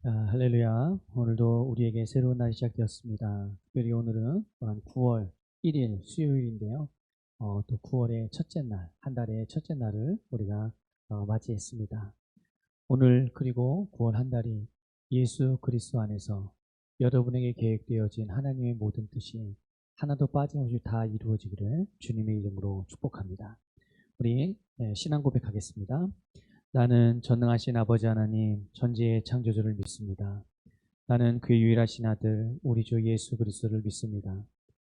할렐루야. 오늘도 우리에게 새로운 날이 시작되었습니다. 특별히 오늘은 또한 9월 1일 수요일인데요. 또 9월의 첫째 날, 한 달의 첫째 날을 우리가 맞이했습니다. 오늘 그리고 9월 한 달이 예수 그리스도 안에서 여러분에게 계획되어진 하나님의 모든 뜻이 하나도 빠짐없이 다 이루어지기를 주님의 이름으로 축복합니다. 우리 신앙 고백하겠습니다. 나는 전능하신 아버지 하나님 전지의 창조주를 믿습니다. 나는 그의 유일하신 아들 우리 주 예수 그리스도를 믿습니다.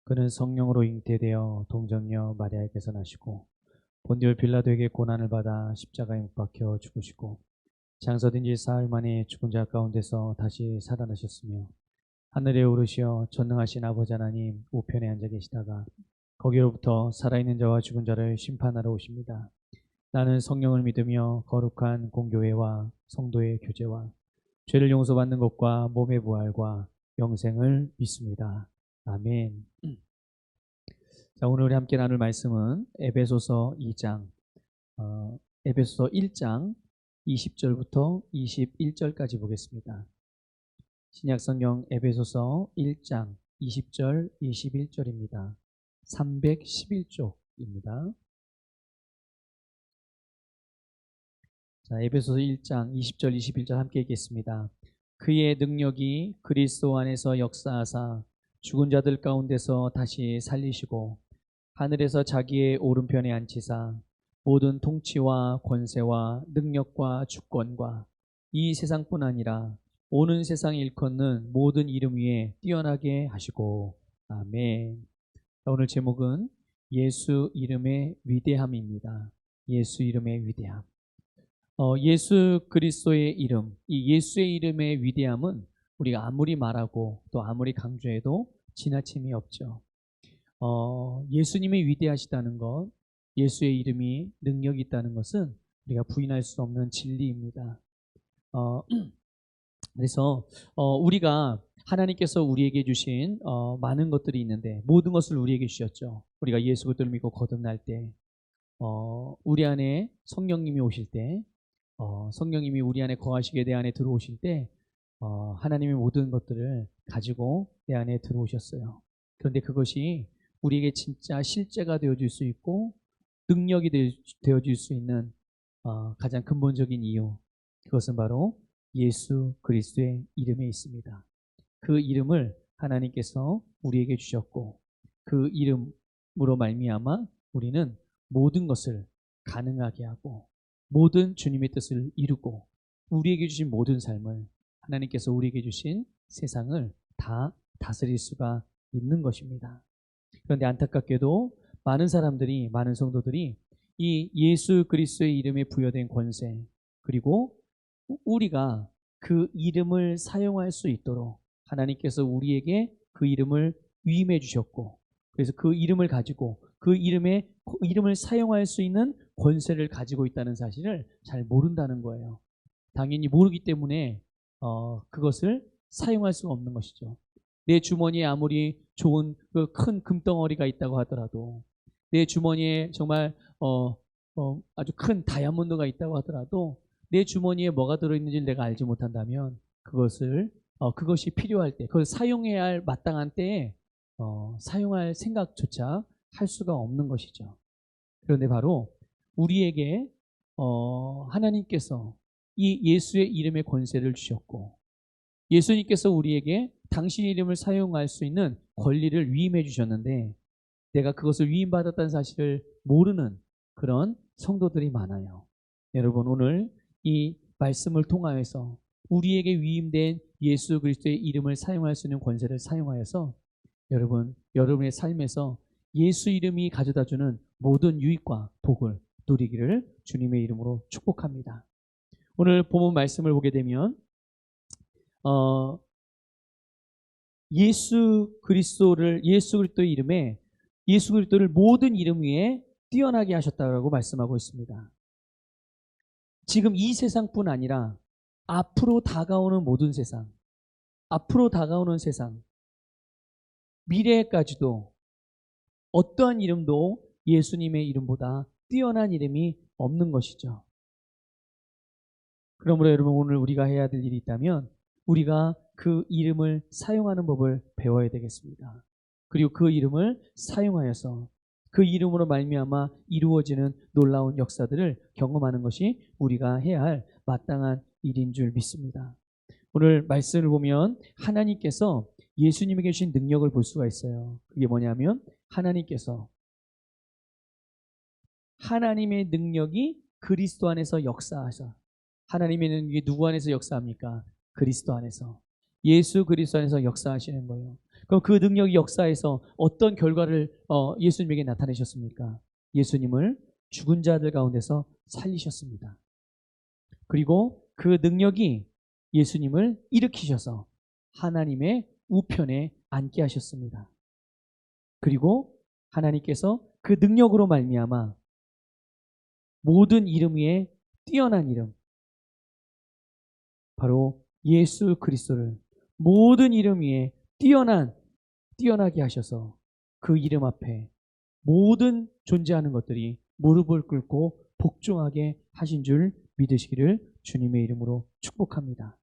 그는 성령으로 잉태되어 동정녀 마리아에게서 나시고 본디오 빌라도에게 고난을 받아 십자가에 못 박혀 죽으시고 장사된 지 사흘 만에 죽은 자 가운데서 다시 살아나셨으며 하늘에 오르시어 전능하신 아버지 하나님 우편에 앉아 계시다가 거기로부터 살아있는 자와 죽은 자를 심판하러 오십니다. 나는 성령을 믿으며 거룩한 공교회와 성도의 교제와 죄를 용서받는 것과 몸의 부활과 영생을 믿습니다. 아멘. 자, 오늘 우리 함께 나눌 말씀은 에베소서 2장, 에베소서 1장 20절부터 21절까지 보겠습니다. 신약성경 에베소서 1장 20절, 21절입니다. 311쪽입니다. 자, 에베소서 1장 20절 21절 함께 읽겠습니다. 그의 능력이 그리스도 안에서 역사하사 죽은 자들 가운데서 다시 살리시고 하늘에서 자기의 오른편에 앉히사 모든 통치와 권세와 능력과 주권과 이 세상뿐 아니라 오는 세상 일컫는 모든 이름 위에 뛰어나게 하시고 아멘. 자, 오늘 제목은 예수 이름의 위대함입니다. 예수 이름의 위대함. 예수 그리스도의 이름, 이 예수의 이름의 위대함은 우리가 아무리 말하고 또 아무리 강조해도 지나침이 없죠. 예수님이 위대하시다는 것, 예수의 이름이 능력이 있다는 것은 우리가 부인할 수 없는 진리입니다. 그래서 우리가 하나님께서 우리에게 주신 많은 것들이 있는데 모든 것을 우리에게 주셨죠. 우리가 예수 그리스도를 믿고 거듭날 때, 우리 안에 성령님이 오실 때, 성령님이 우리 안에 거하시게 내 안에 들어오실 때 하나님의 모든 것들을 가지고 내 안에 들어오셨어요. 그런데 그것이 우리에게 진짜 실제가 되어줄 수 있고 능력이 되어줄 수 있는 가장 근본적인 이유, 그것은 바로 예수 그리스도의 이름에 있습니다. 그 이름을 하나님께서 우리에게 주셨고 그 이름으로 말미암아 우리는 모든 것을 가능하게 하고 모든 주님의 뜻을 이루고 우리에게 주신 모든 삶을, 하나님께서 우리에게 주신 세상을 다 다스릴 수가 있는 것입니다. 그런데 안타깝게도 많은 사람들이, 많은 성도들이 이 예수 그리스도의 이름에 부여된 권세, 그리고 우리가 그 이름을 사용할 수 있도록 하나님께서 우리에게 그 이름을 위임해 주셨고, 그래서 그 이름을 가지고 그 이름을 사용할 수 있는 권세를 가지고 있다는 사실을 잘 모른다는 거예요. 당연히 모르기 때문에 그것을 사용할 수가 없는 것이죠. 내 주머니에 아무리 좋은 그 큰 금덩어리가 있다고 하더라도, 내 주머니에 정말 아주 큰 다이아몬드가 있다고 하더라도 내 주머니에 뭐가 들어있는지 내가 알지 못한다면 그것이 필요할 때, 그걸 사용해야 할 마땅한 때에 사용할 생각조차 할 수가 없는 것이죠. 그런데 바로 우리에게 하나님께서 이 예수의 이름의 권세를 주셨고 예수님께서 우리에게 당신의 이름을 사용할 수 있는 권리를 위임해 주셨는데 내가 그것을 위임받았다는 사실을 모르는 그런 성도들이 많아요. 여러분, 오늘 이 말씀을 통하여서 우리에게 위임된 예수 그리스도의 이름을 사용할 수 있는 권세를 사용하여서 여러분의 삶에서 예수 이름이 가져다주는 모든 유익과 복을 누리기를 주님의 이름으로 축복합니다. 오늘 본문 말씀을 보게 되면 예수 그리스도의 이름에 예수 그리스도를 모든 이름 위에 뛰어나게 하셨다고 말씀하고 있습니다. 지금 이 세상뿐 아니라 앞으로 다가오는 모든 세상, 앞으로 다가오는 세상, 미래까지도 어떠한 이름도 예수님의 이름보다 뛰어난 이름이 없는 것이죠. 그러므로 여러분, 오늘 우리가 해야 될 일이 있다면 우리가 그 이름을 사용하는 법을 배워야 되겠습니다. 그리고 그 이름을 사용하여서 그 이름으로 말미암아 이루어지는 놀라운 역사들을 경험하는 것이 우리가 해야 할 마땅한 일인 줄 믿습니다. 오늘 말씀을 보면 하나님께서 예수님에게 주신 능력을 볼 수가 있어요. 그게 뭐냐면 하나님께서 하나님의 능력이 그리스도 안에서 역사하셔. 하나님의 능력이 누구 안에서 역사합니까? 그리스도 안에서. 예수 그리스도 안에서 역사하시는 거예요. 그럼 그 능력이 역사에서 어떤 결과를 예수님에게 나타내셨습니까? 예수님을 죽은 자들 가운데서 살리셨습니다. 그리고 그 능력이 예수님을 일으키셔서 하나님의 우편에 앉게 하셨습니다. 그리고 하나님께서 그 능력으로 말미암아 모든 이름 위에 뛰어난 이름, 바로 예수 그리스도를 모든 이름 위에 뛰어나게 하셔서 그 이름 앞에 모든 존재하는 것들이 무릎을 꿇고 복종하게 하신 줄 믿으시기를 주님의 이름으로 축복합니다.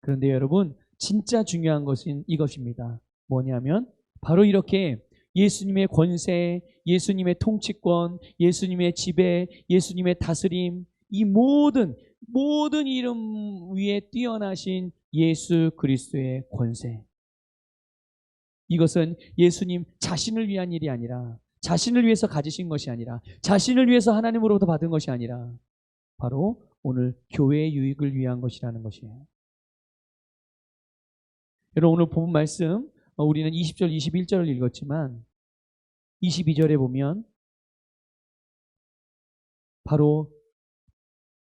그런데 여러분, 진짜 중요한 것은 이것입니다. 뭐냐면 바로 이렇게 예수님의 권세, 예수님의 통치권, 예수님의 지배, 예수님의 다스림, 이 모든 이름 위에 뛰어나신 예수 그리스도의 권세, 이것은 예수님 자신을 위한 일이 아니라, 자신을 위해서 가지신 것이 아니라, 자신을 위해서 하나님으로부터 받은 것이 아니라 바로 오늘 교회의 유익을 위한 것이라는 것이에요. 여러분, 오늘 본 말씀 우리는 20절, 21절을 읽었지만 22절에 보면 바로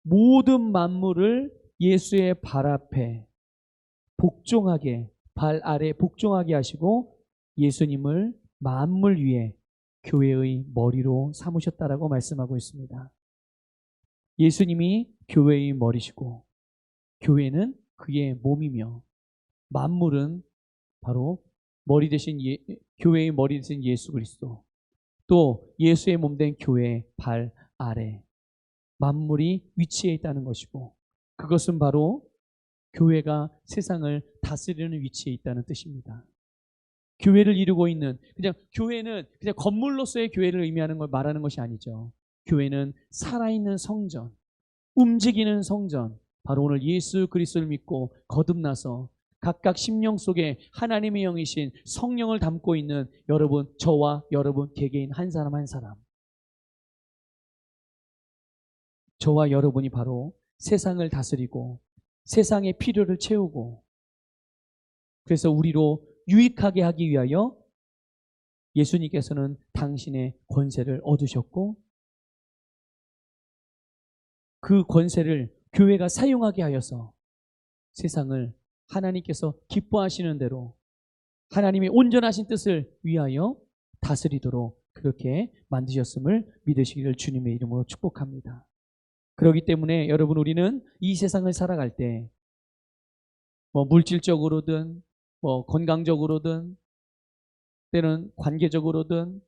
모든 만물을 예수의 발 앞에 복종하게, 발 아래 복종하게 하시고 예수님을 만물 위에 교회의 머리로 삼으셨다라고 말씀하고 있습니다. 예수님이 교회의 머리시고 교회는 그의 몸이며 만물은 바로 머리 대신 교회의 머리 대신 예수 그리스도, 또 예수의 몸된 교회의 발 아래 만물이 위치해 있다는 것이고, 그것은 바로 교회가 세상을 다스리는 위치에 있다는 뜻입니다. 교회를 이루고 있는, 그냥 교회는 그냥 건물로서의 교회를 의미하는 걸 말하는 것이 아니죠. 교회는 살아있는 성전, 움직이는 성전, 바로 오늘 예수 그리스도를 믿고 거듭나서 각각 심령 속에 하나님의 영이신 성령을 담고 있는 여러분, 저와 여러분 개개인 한 사람 한 사람, 저와 여러분이 바로 세상을 다스리고 세상의 필요를 채우고, 그래서 우리로 유익하게 하기 위하여 예수님께서는 당신의 권세를 얻으셨고 그 권세를 교회가 사용하게 하여서 세상을 하나님께서 기뻐하시는 대로 하나님의 온전하신 뜻을 위하여 다스리도록 그렇게 만드셨음을 믿으시기를 주님의 이름으로 축복합니다. 그렇기 때문에 여러분, 우리는 이 세상을 살아갈 때 물질적으로든 건강적으로든 때는 관계적으로든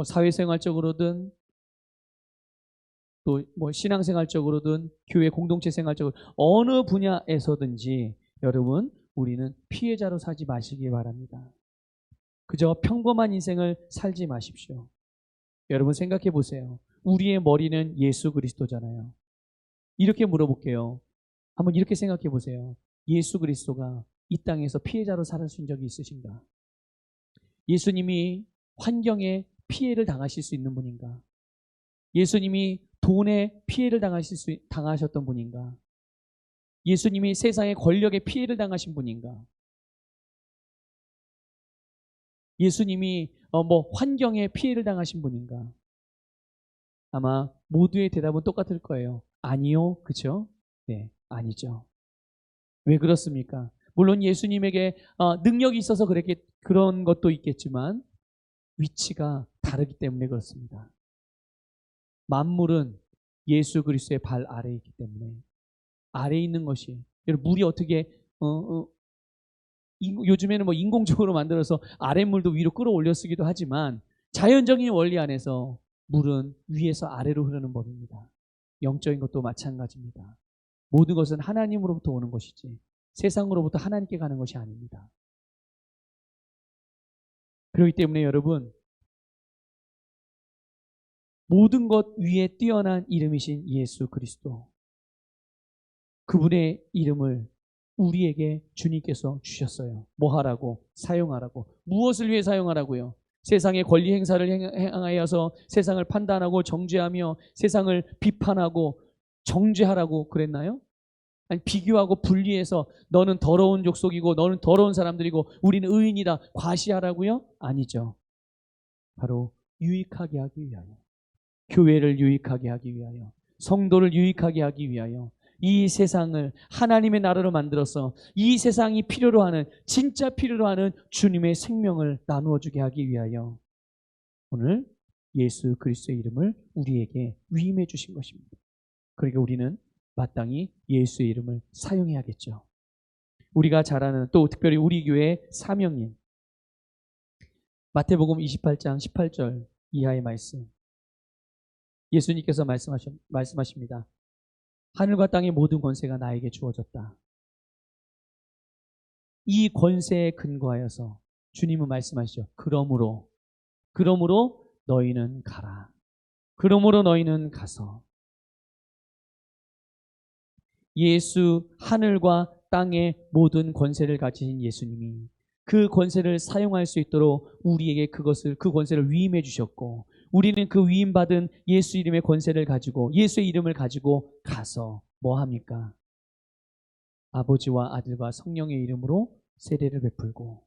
사회생활적으로든 또 신앙생활적으로든 교회 공동체 생활적으로 어느 분야에서든지 여러분, 우리는 피해자로 살지 마시기 바랍니다. 그저 평범한 인생을 살지 마십시오. 여러분, 생각해 보세요. 우리의 머리는 예수 그리스도잖아요. 이렇게 물어볼게요. 한번 이렇게 생각해 보세요. 예수 그리스도가 이 땅에서 피해자로 살아신 적이 있으신가? 예수님이 환경에 피해를 당하실 수 있는 분인가? 예수님이 돈에 피해를 당하셨던 분인가? 예수님이 세상의 권력에 피해를 당하신 분인가? 예수님이 환경에 피해를 당하신 분인가? 아마 모두의 대답은 똑같을 거예요. 아니요. 그렇죠? 네, 아니죠. 왜 그렇습니까? 물론 예수님에게 능력이 있어서 그런 것도 있겠지만 위치가 다르기 때문에 그렇습니다. 만물은 예수 그리스도의 발 아래에 있기 때문에, 아래에 있는 것이, 물이 어떻게 요즘에는 인공적으로 만들어서 아랫물도 위로 끌어올려 쓰기도 하지만 자연적인 원리 안에서 물은 위에서 아래로 흐르는 법입니다. 영적인 것도 마찬가지입니다. 모든 것은 하나님으로부터 오는 것이지 세상으로부터 하나님께 가는 것이 아닙니다. 그렇기 때문에 여러분, 모든 것 위에 뛰어난 이름이신 예수 그리스도, 그분의 이름을 우리에게 주님께서 주셨어요. 뭐 하라고? 사용하라고. 무엇을 위해 사용하라고요? 세상의 권리 행사를 행하여서 세상을 판단하고 정죄하며 세상을 비판하고 정죄하라고 그랬나요? 아니, 비교하고 분리해서 너는 더러운 족속이고 너는 더러운 사람들이고 우리는 의인이다 과시하라고요? 아니죠. 바로 유익하게 하기 위하여, 교회를 유익하게 하기 위하여, 성도를 유익하게 하기 위하여 이 세상을 하나님의 나라로 만들어서 이 세상이 필요로 하는, 진짜 필요로 하는 주님의 생명을 나누어 주게 하기 위하여 오늘 예수 그리스도의 이름을 우리에게 위임해 주신 것입니다. 그러니까 우리는 마땅히 예수의 이름을 사용해야겠죠. 우리가 잘 아는, 또 특별히 우리 교회의 사명인 마태복음 28장 18절 이하의 말씀, 예수님께서 말씀하십니다. 하늘과 땅의 모든 권세가 나에게 주어졌다. 이 권세에 근거하여서 주님은 말씀하시죠. 그러므로 너희는 가라. 그러므로 너희는 가서. 예수, 하늘과 땅의 모든 권세를 가지신 예수님이 그 권세를 사용할 수 있도록 우리에게 그 권세를 위임해 주셨고, 우리는 그 위임받은 예수 이름의 권세를 가지고, 예수의 이름을 가지고 가서 뭐 합니까? 아버지와 아들과 성령의 이름으로 세례를 베풀고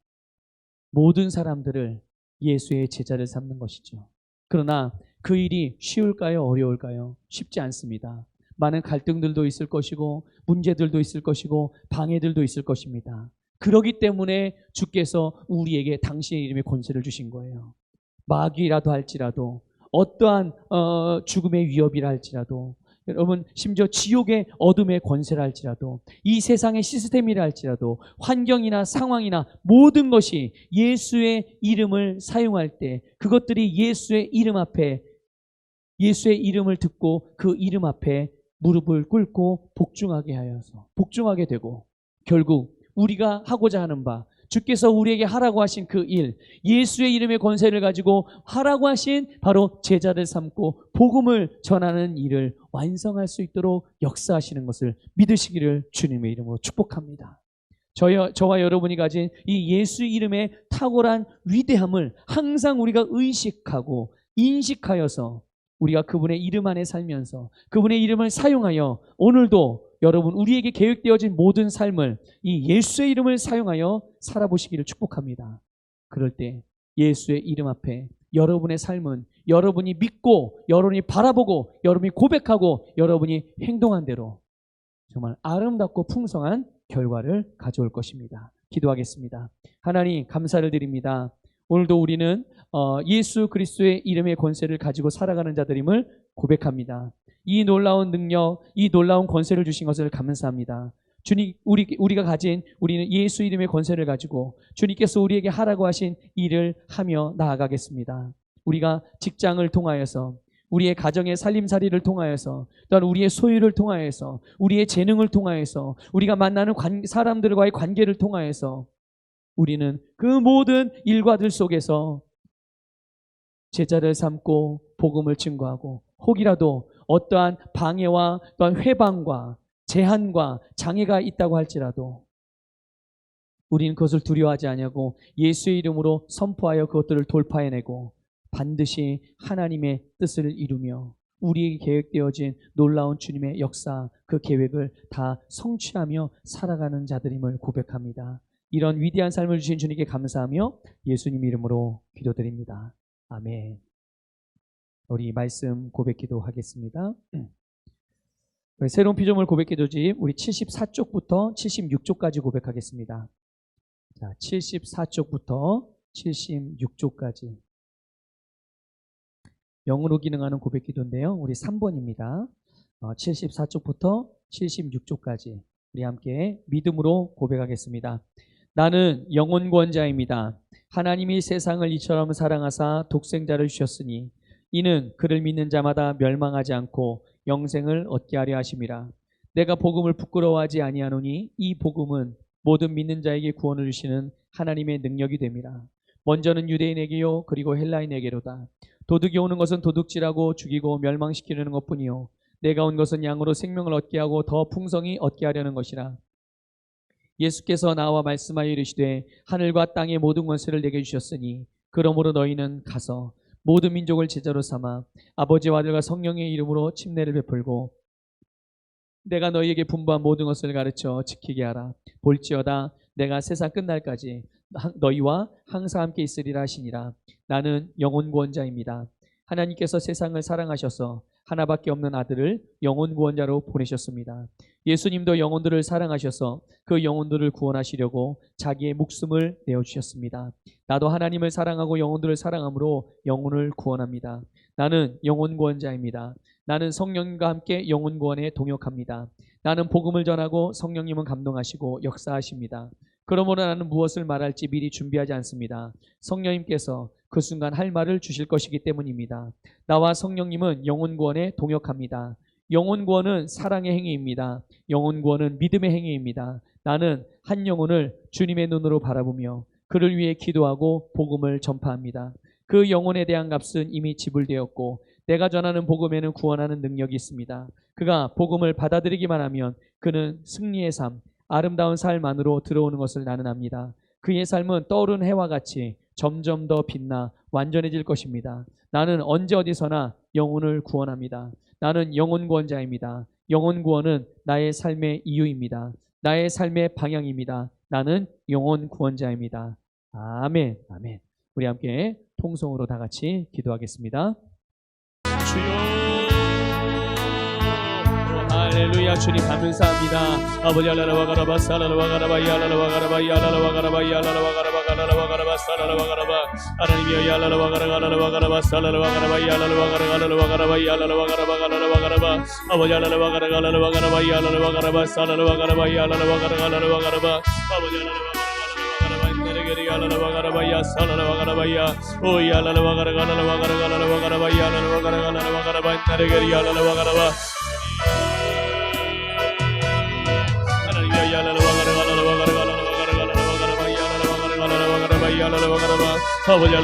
모든 사람들을 예수의 제자를 삼는 것이죠. 그러나 그 일이 쉬울까요? 어려울까요? 쉽지 않습니다. 많은 갈등들도 있을 것이고 문제들도 있을 것이고 방해들도 있을 것입니다. 그러기 때문에 주께서 우리에게 당신의 이름의 권세를 주신 거예요. 마귀라도 할지라도, 어떠한 죽음의 위협이라 할지라도, 여러분 심지어 지옥의 어둠의 권세라 할지라도, 이 세상의 시스템이라 할지라도, 환경이나 상황이나 모든 것이 예수의 이름을 사용할 때 그것들이 예수의 이름 앞에, 예수의 이름을 듣고 그 이름 앞에 무릎을 꿇고 복종하게 되고, 결국 우리가 하고자 하는 바, 주께서 우리에게 하라고 하신 그 일, 예수의 이름의 권세를 가지고 하라고 하신 바로 제자를 삼고 복음을 전하는 일을 완성할 수 있도록 역사하시는 것을 믿으시기를 주님의 이름으로 축복합니다. 저와 여러분이 가진 이 예수 이름의 탁월한 위대함을 항상 우리가 의식하고 인식하여서 우리가 그분의 이름 안에 살면서 그분의 이름을 사용하여 오늘도 여러분 우리에게 계획되어진 모든 삶을 이 예수의 이름을 사용하여 살아보시기를 축복합니다. 그럴 때 예수의 이름 앞에 여러분의 삶은 여러분이 믿고 여러분이 바라보고 여러분이 고백하고 여러분이 행동한 대로 정말 아름답고 풍성한 결과를 가져올 것입니다. 기도하겠습니다. 하나님 감사를 드립니다. 오늘도 우리는 예수 그리스도의 이름의 권세를 가지고 살아가는 자들임을 고백합니다. 이 놀라운 능력, 이 놀라운 권세를 주신 것을 감사합니다. 주님, 우리가 가진 우리는 예수 이름의 권세를 가지고 주님께서 우리에게 하라고 하신 일을 하며 나아가겠습니다. 우리가 직장을 통하여서, 우리의 가정의 살림살이를 통하여서, 또한 우리의 소유를 통하여서, 우리의 재능을 통하여서, 우리가 만나는 사람들과의 관계를 통하여서 우리는 그 모든 일과들 속에서 제자를 삼고 복음을 증거하고, 혹이라도 어떠한 방해와 또한 회방과 제한과 장애가 있다고 할지라도 우리는 그것을 두려워하지 아니하고 예수의 이름으로 선포하여 그것들을 돌파해내고 반드시 하나님의 뜻을 이루며 우리에게 계획되어진 놀라운 주님의 역사, 그 계획을 다 성취하며 살아가는 자들임을 고백합니다. 이런 위대한 삶을 주신 주님께 감사하며 예수님 이름으로 기도드립니다. 아멘. 우리 말씀 고백기도 하겠습니다. 새로운 피조물 고백기도집 우리 74쪽부터 76쪽까지 고백하겠습니다. 자, 74쪽부터 76쪽까지 영으로 기능하는 고백기도인데요. 우리 3번입니다. 74쪽부터 76쪽까지 우리 함께 믿음으로 고백하겠습니다. 나는 영원권자입니다. 하나님이 세상을 이처럼 사랑하사 독생자를 주셨으니 이는 그를 믿는 자마다 멸망하지 않고 영생을 얻게 하려 하심이라. 내가 복음을 부끄러워하지 아니하노니 이 복음은 모든 믿는 자에게 구원을 주시는 하나님의 능력이 됨이라. 먼저는 유대인에게요 그리고 헬라인에게로다. 도둑이 오는 것은 도둑질하고 죽이고 멸망시키려는 것뿐이요 내가 온 것은 양으로 생명을 얻게 하고 더 풍성히 얻게 하려는 것이라. 예수께서 나와 말씀하여 이르시되 하늘과 땅의 모든 권세를 내게 주셨으니 그러므로 너희는 가서 모든 민족을 제자로 삼아 아버지와 아들과 성령의 이름으로 침례를 베풀고 내가 너희에게 분부한 모든 것을 가르쳐 지키게 하라. 볼지어다 내가 세상 끝날까지 너희와 항상 함께 있으리라 하시니라. 나는 영혼 구원자입니다. 하나님께서 세상을 사랑하셔서 하나밖에 없는 아들을 영혼 구원자로 보내셨습니다. 예수님도 영혼들을 사랑하셔서 그 영혼들을 구원하시려고 자기의 목숨을 내어주셨습니다. 나도 하나님을 사랑하고 영혼들을 사랑함으로 영혼을 구원합니다. 나는 영혼 구원자입니다. 나는 성령님과 함께 영혼 구원에 동역합니다. 나는 복음을 전하고 성령님은 감동하시고 역사하십니다. 그러므로 나는 무엇을 말할지 미리 준비하지 않습니다. 성령님께서 그 순간 할 말을 주실 것이기 때문입니다. 나와 성령님은 영혼 구원에 동역합니다. 영혼 구원은 사랑의 행위입니다. 영혼 구원은 믿음의 행위입니다. 나는 한 영혼을 주님의 눈으로 바라보며 그를 위해 기도하고 복음을 전파합니다. 그 영혼에 대한 값은 이미 지불되었고 내가 전하는 복음에는 구원하는 능력이 있습니다. 그가 복음을 받아들이기만 하면 그는 승리의 삶, 아름다운 삶 안으로 들어오는 것을 나는 압니다. 그의 삶은 떠오르는 해와 같이 점점 더 빛나 완전해질 것입니다. 나는 언제 어디서나 영혼을 구원합니다. 나는 영혼 구원자입니다. 영혼 구원은 나의 삶의 이유입니다. 나의 삶의 방향입니다. 나는 영혼 구원자입니다. 아멘, 아멘. 우리 함께 통성으로 다 같이 기도하겠습니다. 주여, 할렐루야. 주님 감사합니다. 아버지 알라라와가라바 살라라와가라바 야라라와가라바 야라라와가라바 야라라와가라바 살라라와가라바 하나님이여 야라라와가라가라와가라바 살라라와가라바 야라라와가라가라와가라바 야라라와가라바 아버지 알라라와가라가라와가라바 야라라와가라바 살라라와가라바 야라라와가라가라와가라바 아버지 알라라와가라바야 살라라와가라바야 오 야라라와가라가라와가라바야 야라라와가라가라와가라바 나르게리 야라라와가라바 아버지